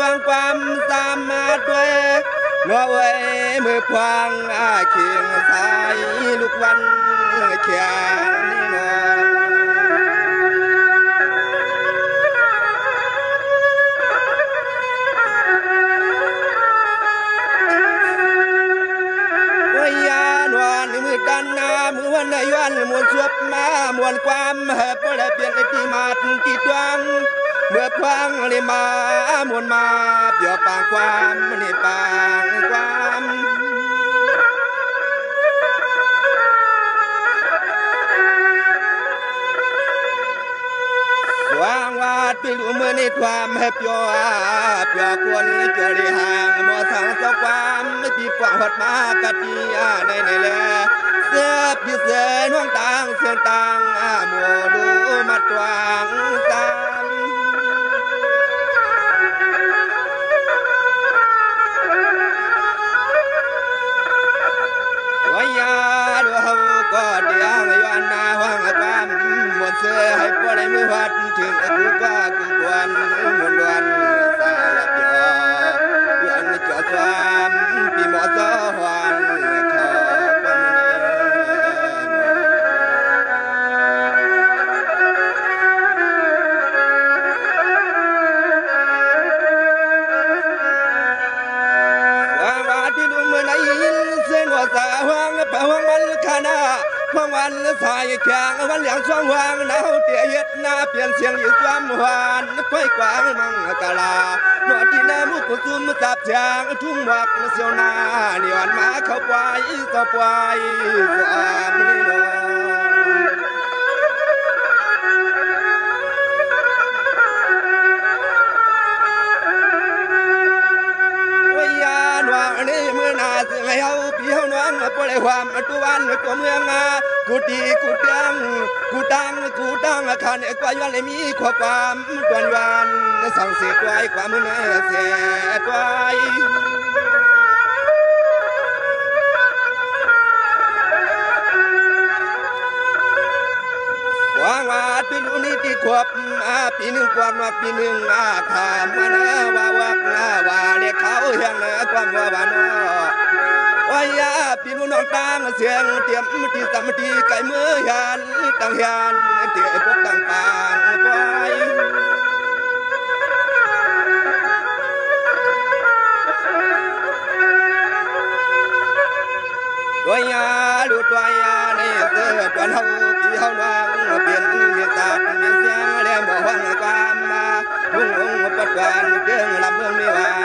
างความสามารถด้วยนัวเว้ยมือพวางเคียงสายลูกวันเขียนนอยานวลมือดันนามือวันในวันมวลสวบมามวลความเพื่อเปลี่ยนที่มาที่ดวงเมื่อพวางเลยมามวลมาเปี่ยวปางความนี่ปางความวางวาดไปรู้เมื่อในความเปียวเปียวคนเจริห่างมอทางเจ้าความไม่ปีกว่าหัดมากะปีในแลเสื้อพี่เสื้อน้องต่างเสียงต่างมัวดูมาตวางตามวายาดูเขาก็เดียงย้อนนาห้องความมวนเสื้อให้พอได้มือวัดถึงกูว่ากูควรมวนวันสารจอย้อนจอความปีหมอสวรรค์ขอความสาวางเป่าวันขณะพวงวันสายแข็งวันเหลียงช่วงวางหนาวเตียเย็ดหน้าเปลี่ยนเสียงอยู่ความหวานไฟกวางมังกะลาหนวดที่น้ำมุกซุ่มจับจางทุ่งหวักเสียวนาเนียนมาเข้าไปเข้าไปความนี่นนี่เมื่อนาเสียงให้เอาเปียวนวลปล่อยความตัววันตัวเมืองกูตีกูดังกูดังขันกว่าย้อนเลยมีความตวนวันสั่งเสียไว้ความมือเสียไว้วางวาดปีนู้นี่ที่ขวบปีหนึ่งกว่าปีหนึ่งถามมันว่าว่าเรียกเขาเฮียงความว่าบ้านโอ้ยปีนู้น้องต่างเสียงเตรียมที่สามทีไก่มือยันต่างยันเตี๋ยพบต่างปางไปด้วยดูด้วยในเสือตัวเขาที่เขานางเปลี่ยนมีตามีเสียงเรียมบอกว่าความมาทุ่งองค์ปัจจุบันเรื่องลำเมืองไม่ว่า